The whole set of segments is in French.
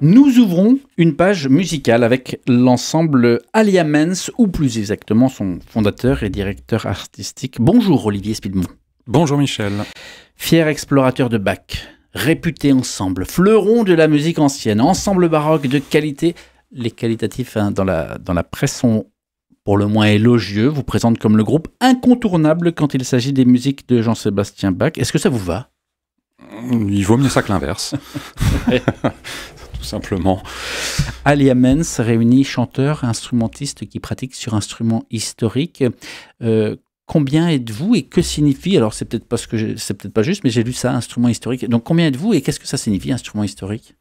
Nous ouvrons une page musicale avec l'ensemble Alia Mens, ou plus exactement son fondateur et directeur artistique. Bonjour Olivier Spilmont. Bonjour Michel. Fier explorateur de Bach, réputé ensemble, fleuron de la musique ancienne, ensemble baroque de qualité. Les qualitatifs dans la presse sont pour le moins élogieux, vous présentent comme le groupe incontournable quand il s'agit des musiques de Jean-Sébastien Bach. Est-ce que ça vous va ? Il vaut mieux ça que l'inverse. Tout simplement. Alia Mens réunit chanteurs, instrumentistes qui pratiquent sur instruments historiques. Combien êtes-vous et que signifie, alors c'est peut-être pas juste, mais j'ai lu ça, instrument historique. Donc combien êtes-vous et qu'est-ce que ça signifie, instrument historique ?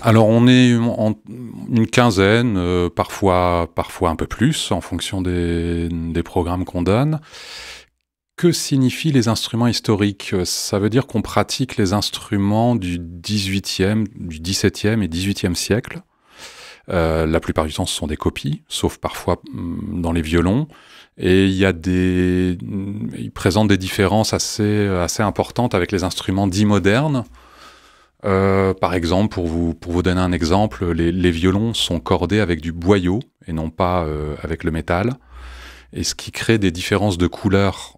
Alors on est une quinzaine, parfois un peu plus, en fonction des programmes qu'on donne. Que signifient les instruments historiques ? Ça veut dire qu'on pratique les instruments du XVIIIe, du XVIIe et XVIIIe siècle. La plupart du temps, ce sont des copies, sauf parfois dans les violons. Et ils présentent des différences assez importantes avec les instruments dits modernes. Par exemple, pour vous donner un exemple, les violons sont cordés avec du boyau et non pas avec le métal. Et ce qui crée des différences de couleurs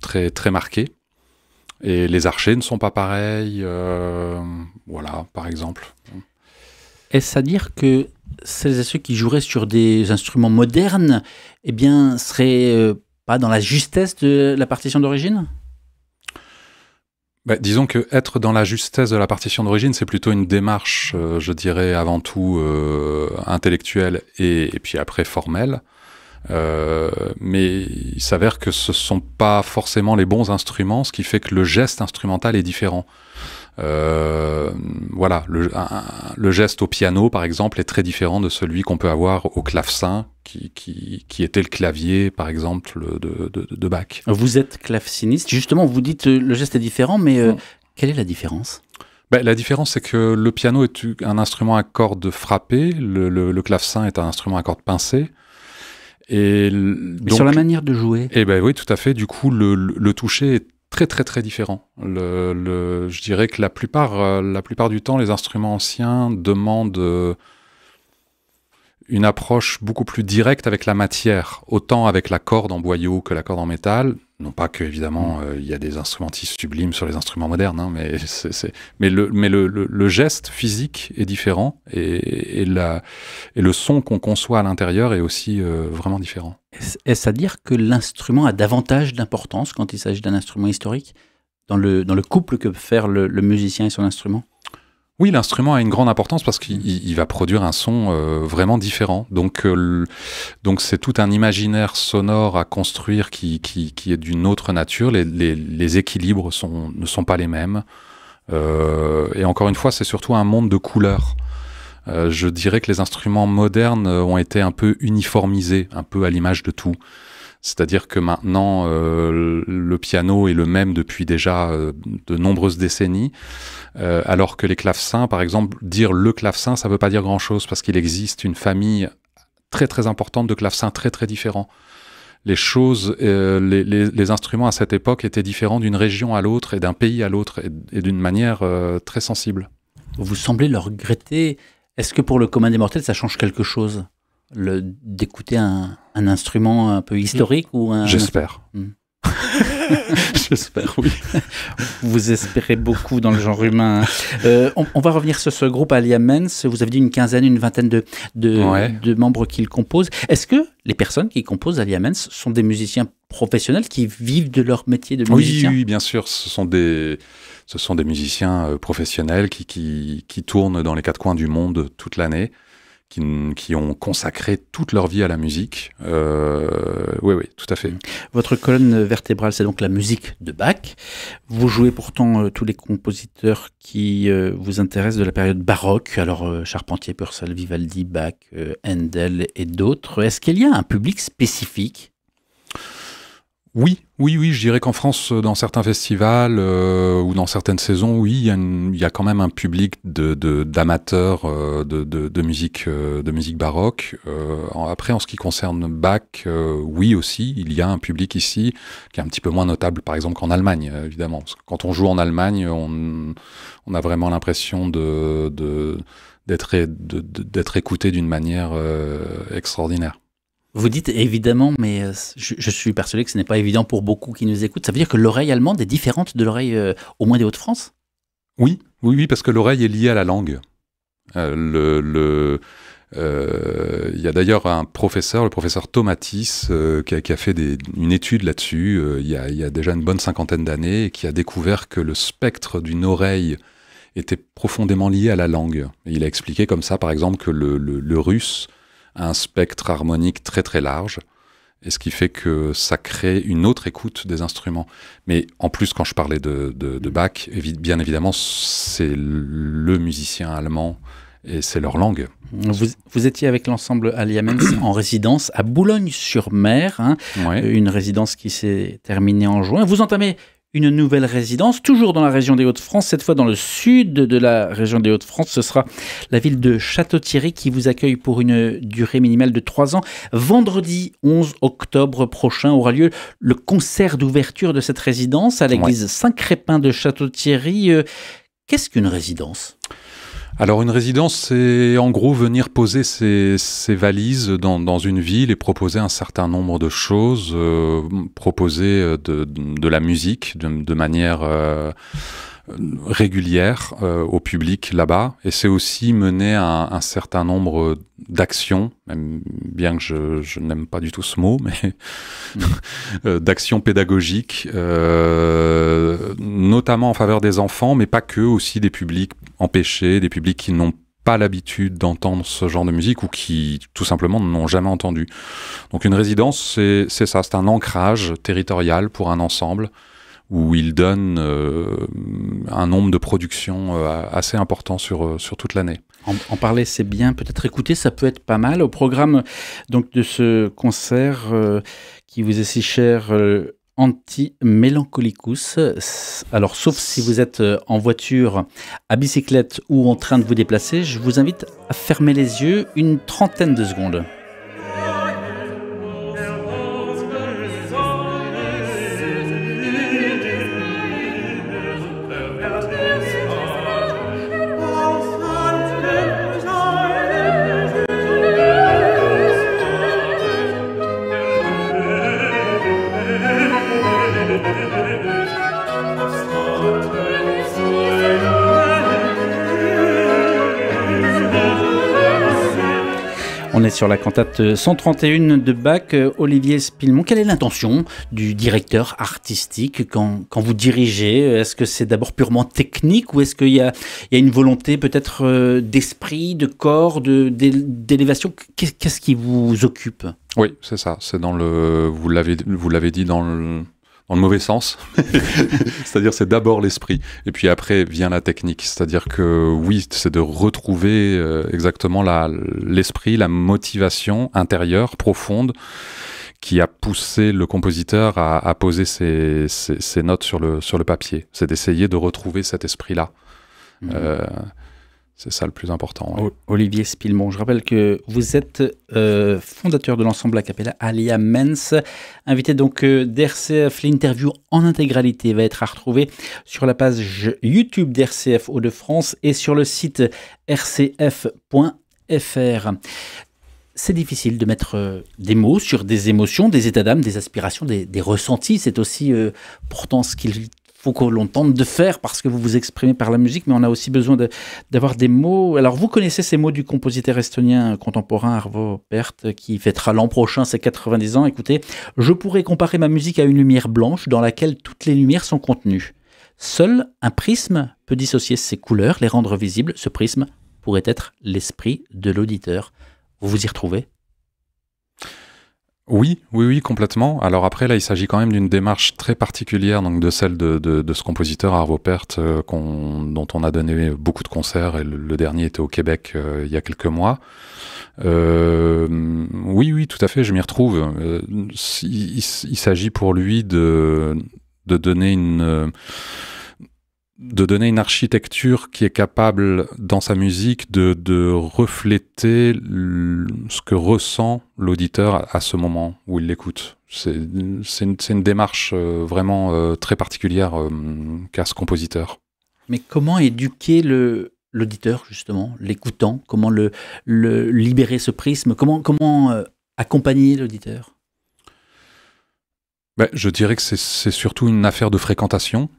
très, très marquées. Et les archets ne sont pas pareils, voilà, par exemple. Est-ce à dire que celles et ceux qui joueraient sur des instruments modernes, eh bien, seraient pas dans la justesse de la partition d'origine ? Disons que être dans la justesse de la partition d'origine, c'est plutôt une démarche, je dirais, avant tout intellectuelle et puis après formelle. Mais il s'avère que ce ne sont pas forcément les bons instruments, ce qui fait que le geste instrumental est différent. Voilà, le geste au piano, par exemple, est très différent de celui qu'on peut avoir au clavecin, qui était le clavier, par exemple, de Bach. Vous êtes claveciniste. Justement, vous dites le geste est différent, mais quelle est la différence ? La différence, c'est que le piano est un instrument à cordes frappées, le clavecin est un instrument à cordes pincées. Et donc, sur la manière de jouer. Oui, tout à fait. Du coup, le toucher est très très très différent. Je dirais que la plupart du temps, les instruments anciens demandent une approche beaucoup plus directe avec la matière, autant avec la corde en boyau que la corde en métal. Non pas que évidemment il y a des instrumentistes sublimes sur les instruments modernes, hein, mais le geste physique est différent et le son qu'on conçoit à l'intérieur est aussi vraiment différent. Est-ce à dire que l'instrument a davantage d'importance quand il s'agit d'un instrument historique dans le couple que peut faire le musicien et son instrument ? Oui, l'instrument a une grande importance parce qu'il va produire un son vraiment différent. Donc c'est tout un imaginaire sonore à construire qui est d'une autre nature. Les équilibres ne sont pas les mêmes. Et encore une fois, c'est surtout un monde de couleurs. Je dirais que les instruments modernes ont été un peu uniformisés, un peu à l'image de tout. C'est-à-dire que maintenant, le piano est le même depuis déjà de nombreuses décennies, alors que les clavecins, par exemple, dire le clavecin, ça ne veut pas dire grand-chose, parce qu'il existe une famille très très importante de clavecins très très différents. Les instruments à cette époque étaient différents d'une région à l'autre et d'un pays à l'autre, et d'une manière très sensible. Vous semblez le regretter. Est-ce que pour le commun des mortels, ça change quelque chose d'écouter un instrument un peu historique ou un... J'espère. J'espère, oui. Vous espérez beaucoup dans le genre humain. On va revenir sur ce groupe Alia Mens. Vous avez dit une quinzaine, une vingtaine de membres qui le composent. Est-ce que les personnes qui composent Alia Mens sont des musiciens professionnels qui vivent de leur métier de musicien ? Oui, bien sûr. Ce sont des musiciens professionnels qui tournent dans les quatre coins du monde toute l'année. Qui ont consacré toute leur vie à la musique. Oui, tout à fait. Votre colonne vertébrale, c'est donc la musique de Bach. Vous jouez pourtant tous les compositeurs qui vous intéressent de la période baroque, alors Charpentier, Purcell, Vivaldi, Bach, Handel et d'autres. Est-ce qu'il y a un public spécifique ? Oui, je dirais qu'en France, dans certains festivals ou dans certaines saisons, oui, il y a quand même un public d'amateurs de musique baroque. Après, en ce qui concerne Bach, oui aussi, il y a un public ici qui est un petit peu moins notable, par exemple, qu'en Allemagne, évidemment. Parce que quand on joue en Allemagne, on a vraiment l'impression d'être écouté d'une manière extraordinaire. Vous dites évidemment, mais je suis persuadé que ce n'est pas évident pour beaucoup qui nous écoutent. Ça veut dire que l'oreille allemande est différente de l'oreille au moins des Hauts-de-France? Oui, parce que l'oreille est liée à la langue. Il y a d'ailleurs un professeur, le professeur Tomatis, qui a fait une étude là-dessus il y a déjà une bonne 50aine d'années, et qui a découvert que le spectre d'une oreille était profondément lié à la langue. Et il a expliqué comme ça, par exemple, que le russe a un spectre harmonique très très large, et ce qui fait que ça crée une autre écoute des instruments. Mais en plus, quand je parlais de Bach, bien évidemment, c'est le musicien allemand et c'est leur langue. Vous étiez avec l'ensemble Alia Menz en résidence à Boulogne-sur-Mer, hein, Ouais. Une résidence qui s'est terminée en juin. Vous entamez une nouvelle résidence, toujours dans la région des Hauts-de-France, cette fois dans le sud de la région des Hauts-de-France. Ce sera la ville de Château-Thierry qui vous accueille pour une durée minimale de 3 ans. Vendredi 11 octobre prochain aura lieu le concert d'ouverture de cette résidence à l'église Saint-Crépin de Château-Thierry. Qu'est-ce qu'une résidence ? Alors une résidence, c'est en gros venir poser ses valises dans une ville et proposer un certain nombre de choses, proposer de la musique de manière régulière au public là-bas. Et c'est aussi mener un certain nombre d'actions, même bien que je n'aime pas du tout ce mot, mais d'actions pédagogiques, notamment en faveur des enfants, mais pas que, aussi des publics empêchés, des publics qui n'ont pas l'habitude d'entendre ce genre de musique ou qui tout simplement n'ont jamais entendu. Donc une résidence, c'est ça, c'est un ancrage territorial pour un ensemble où il donne un nombre de productions assez important sur toute l'année. En parler, c'est bien. Peut-être écouter, ça peut être pas mal. Au programme donc, de ce concert qui vous est si cher, Anti-Melancholicus. Alors, sauf si vous êtes en voiture, à bicyclette ou en train de vous déplacer, je vous invite à fermer les yeux une trentaine de secondes. On est sur la cantate 131 de Bach, Olivier Spillemont. Quelle est l'intention du directeur artistique quand vous dirigez? Est-ce que c'est d'abord purement technique ou est-ce qu'il y a une volonté peut-être d'esprit, de corps, d'élévation? Qu'est-ce qui vous occupe? Oui, c'est ça. C'est vous l'avez dit dans le mauvais sens. C'est-à-dire, c'est d'abord l'esprit. Et puis après vient la technique. C'est-à-dire que oui, c'est de retrouver exactement l'esprit, la motivation intérieure, profonde, qui a poussé le compositeur à poser ses notes sur le papier. C'est d'essayer de retrouver cet esprit-là. C'est ça le plus important. Ouais. Olivier Spillemont, je rappelle que vous êtes fondateur de l'ensemble a cappella Alia Menz, invité donc d'RCF. L'interview en intégralité va être à retrouver sur la page YouTube d'RCF Hauts-de-France et sur le site rcf.fr. C'est difficile de mettre des mots sur des émotions, des états d'âme, des aspirations, des ressentis. C'est aussi pourtant ce qu'il faut que l'on tente de faire parce que vous vous exprimez par la musique, mais on a aussi besoin d'avoir des mots. Alors, vous connaissez ces mots du compositeur estonien contemporain Arvo Pärt qui fêtera l'an prochain ses 90 ans. Écoutez, je pourrais comparer ma musique à une lumière blanche dans laquelle toutes les lumières sont contenues. Seul un prisme peut dissocier ces couleurs, les rendre visibles. Ce prisme pourrait être l'esprit de l'auditeur. Vous vous y retrouvez ? Oui, oui, oui, complètement. Alors après, là, il s'agit quand même d'une démarche très particulière, donc de celle de ce compositeur Arvo Pärt, dont on a donné beaucoup de concerts, et le dernier était au Québec il y a quelques mois. Oui, oui, tout à fait, je m'y retrouve. Il s'agit pour lui de donner une architecture qui est capable, dans sa musique, de refléter ce que ressent l'auditeur à ce moment où il l'écoute. C'est une démarche vraiment très particulière qu'a ce compositeur. Mais comment éduquer l'auditeur, justement, l'écoutant? Comment le libérer ce prisme? Comment accompagner l'auditeur? Ben, je dirais que c'est surtout une affaire de fréquentation.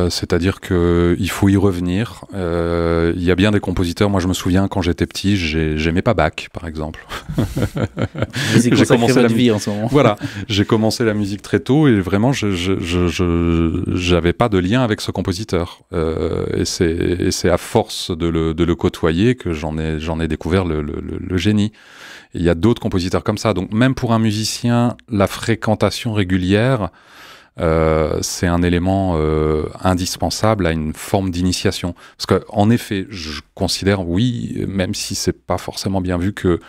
C'est-à-dire qu'il faut y revenir. Il y a bien des compositeurs. Moi, je me souviens quand j'étais petit, j'aimais pas Bach, par exemple. Vous avez commencé votre vie en ce moment. Voilà, j'ai commencé la musique très tôt et vraiment, j'avais pas de lien avec ce compositeur. Et c'est à force de le côtoyer que j'en ai découvert le génie. Et il y a d'autres compositeurs comme ça. Donc, même pour un musicien, la fréquentation régulière, c'est un élément indispensable à une forme d'initiation. Parce qu'en effet, je considère, oui, même si c'est pas forcément bien vu, qu'il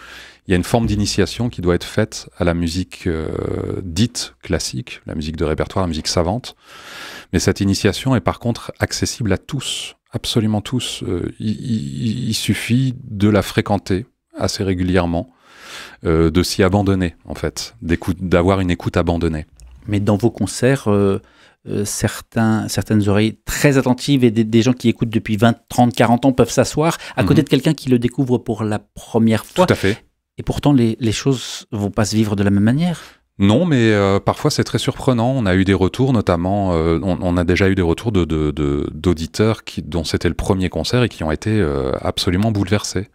y a une forme d'initiation qui doit être faite à la musique dite classique, la musique de répertoire, la musique savante. Mais cette initiation est par contre accessible à tous, absolument tous. Il suffit de la fréquenter assez régulièrement, de s'y abandonner, en fait, d'avoir une écoute abandonnée. Mais dans vos concerts, certaines oreilles très attentives et des gens qui écoutent depuis 20, 30, 40 ans peuvent s'asseoir à côté de quelqu'un qui le découvre pour la première fois. Tout à fait. Et pourtant, les choses ne vont pas se vivre de la même manière. Non, mais parfois c'est très surprenant. On a eu des retours, notamment, on a déjà eu des retours d'auditeurs dont c'était le premier concert et qui ont été absolument bouleversés.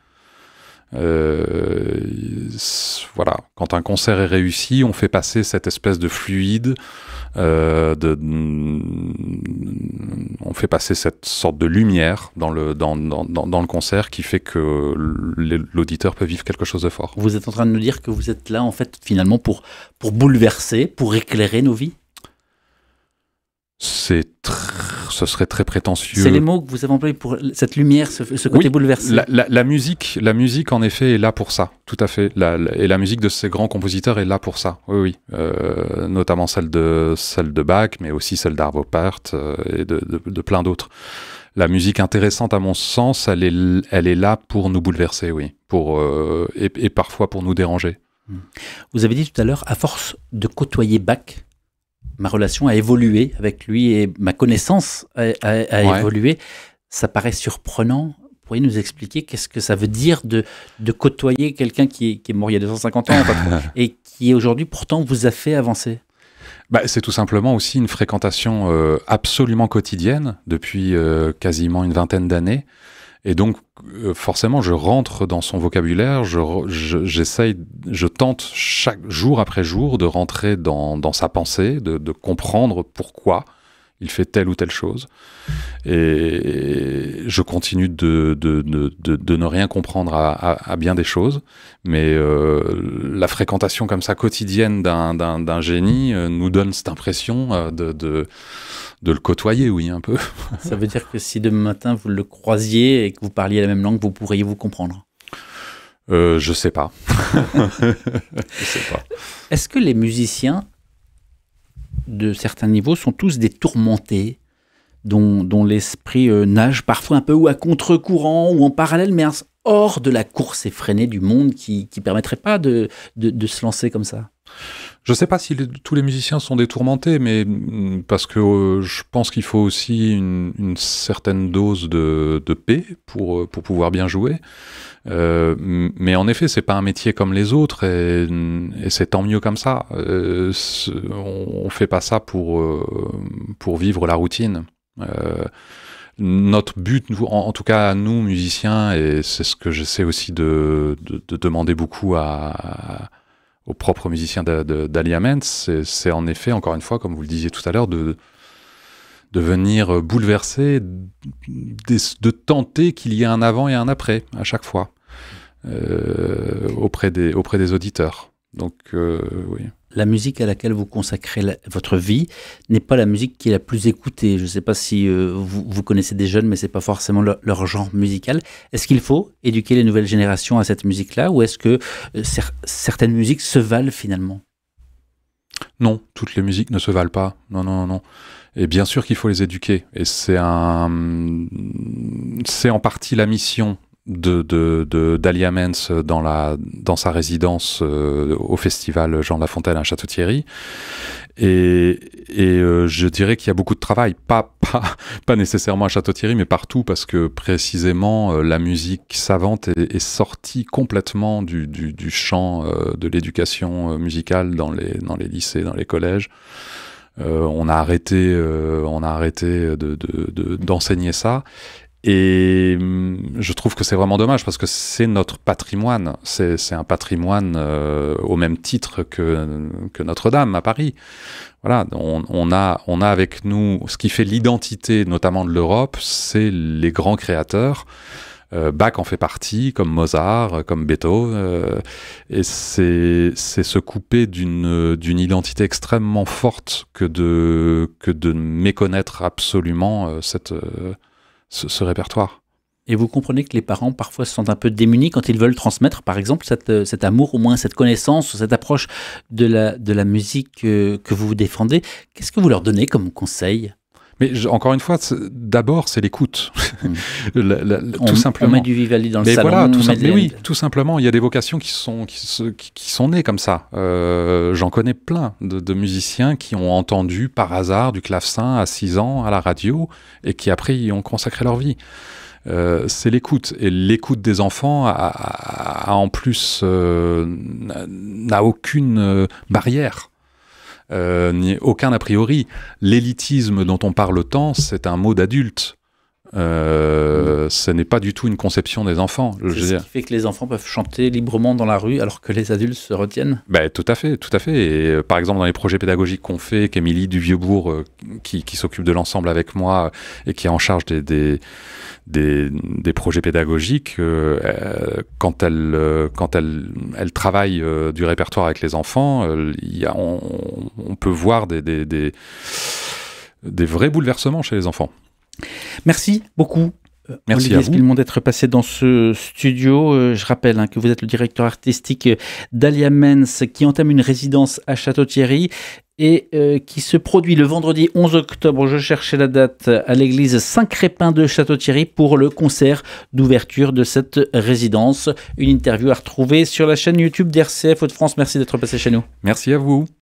Voilà, quand un concert est réussi, on fait passer cette espèce de fluide, on fait passer cette sorte de lumière dans le concert qui fait que l'auditeur peut vivre quelque chose de fort. Vous êtes en train de nous dire que vous êtes là, en fait, finalement, pour bouleverser, pour éclairer nos vies? Ce serait très prétentieux. C'est les mots que vous avez employés pour cette lumière, ce côté bouleversé. La musique, en effet, est là pour ça, tout à fait. Et la musique de ces grands compositeurs est là pour ça, oui. Notamment celle de Bach, mais aussi celle d'Arvo Pärt et de plein d'autres. La musique intéressante, à mon sens, elle est là pour nous bouleverser, oui, et parfois pour nous déranger. Vous avez dit tout à l'heure, à force de côtoyer Bach, ma relation a évolué avec lui et ma connaissance a évolué. Ça paraît surprenant. Vous pourriez nous expliquer qu'est-ce que ça veut dire de côtoyer quelqu'un qui est mort il y a 250 ans et qui aujourd'hui pourtant vous a fait avancer? C'est tout simplement aussi une fréquentation absolument quotidienne depuis quasiment une vingtaine d'années. Et donc, forcément, je rentre dans son vocabulaire, je tente chaque jour après jour de rentrer dans sa pensée, de comprendre pourquoi il fait telle ou telle chose. Et je continue de ne rien comprendre à bien des choses, mais la fréquentation comme ça quotidienne d'un génie nous donne cette impression de le côtoyer, oui, un peu. Ça veut dire que si demain matin vous le croisiez et que vous parliez la même langue, vous pourriez vous comprendre? Je sais pas. Je sais pas. Est-ce que les musiciens de certains niveaux sont tous des tourmentés dont l'esprit nage parfois un peu ou à contre-courant ou en parallèle, mais hors de la course effrénée du monde qui ne permettrait pas de se lancer comme ça? Je ne sais pas si tous les musiciens sont des tourmentés, mais parce que je pense qu'il faut aussi une certaine dose de paix pour pouvoir bien jouer. Mais en effet, c'est pas un métier comme les autres et c'est tant mieux comme ça. On fait pas ça pour vivre la routine. Notre but, en tout cas à nous musiciens, et c'est ce que j'essaie aussi de demander beaucoup aux propres musiciens d'Alliament, c'est en effet, encore une fois, comme vous le disiez tout à l'heure, de venir bouleverser, de tenter qu'il y ait un avant et un après à chaque fois auprès des auditeurs. Donc, oui. La musique à laquelle vous consacrez votre vie n'est pas la musique qui est la plus écoutée. Je ne sais pas si vous connaissez des jeunes, mais ce n'est pas forcément leur genre musical. Est-ce qu'il faut éduquer les nouvelles générations à cette musique-là, ou est-ce que certaines musiques se valent finalement? Non, toutes les musiques ne se valent pas. Non, non, non. Et bien sûr qu'il faut les éduquer. Et c'est en partie la mission d'Alia Mens dans sa résidence au festival Jean de La Fontaine à Château-Thierry. Et je dirais qu'il y a beaucoup de travail, pas nécessairement à Château-Thierry, mais partout, parce que précisément la musique savante est sortie complètement du champ de l'éducation musicale dans les lycées, dans les collèges. On a arrêté d'enseigner ça. Et je trouve que c'est vraiment dommage, parce que c'est notre patrimoine. C'est un patrimoine au même titre que Notre-Dame à Paris. Voilà, on a avec nous ce qui fait l'identité, notamment de l'Europe, c'est les grands créateurs. Bach en fait partie, comme Mozart, comme Beethoven, et c'est se couper d'une identité extrêmement forte que de méconnaître absolument ce répertoire. Et vous comprenez que les parents parfois se sentent un peu démunis quand ils veulent transmettre, par exemple, cet amour, au moins cette connaissance, cette approche de la musique que vous défendez. Qu'est-ce que vous leur donnez comme conseil? Mais encore une fois, d'abord, c'est l'écoute. Tout simplement. On met du Vivaldi dans le salon. Voilà, tout simplement. Il y a des vocations qui sont nées comme ça. J'en connais plein de musiciens qui ont entendu par hasard du clavecin à 6 ans à la radio et qui après y ont consacré leur vie. C'est l'écoute. Et l'écoute des enfants en plus n'a aucune barrière. Aucun a priori. L'élitisme dont on parle tant, c'est un mot d'adulte. Ce n'est pas du tout une conception des enfants. C'est ce qui fait que les enfants peuvent chanter librement dans la rue alors que les adultes se retiennent. Tout à fait, tout à fait. Et par exemple, dans les projets pédagogiques qu'on fait, qu'Émilie du Vieux-Bourg, qui s'occupe de l'ensemble avec moi et qui est en charge des projets pédagogiques, quand elle travaille du répertoire avec les enfants, on peut voir des vrais bouleversements chez les enfants. Merci beaucoup. Merci Olivier Spilmon d'être passé dans ce studio. Je rappelle que vous êtes le directeur artistique d'Alia Mens, qui entame une résidence à Château-Thierry et qui se produit le vendredi 11 octobre, je cherchais la date, à l'église Saint-Crépin de Château-Thierry pour le concert d'ouverture de cette résidence. Une interview à retrouver sur la chaîne YouTube d'RCF Hauts-de-France. Merci d'être passé chez nous. Merci à vous.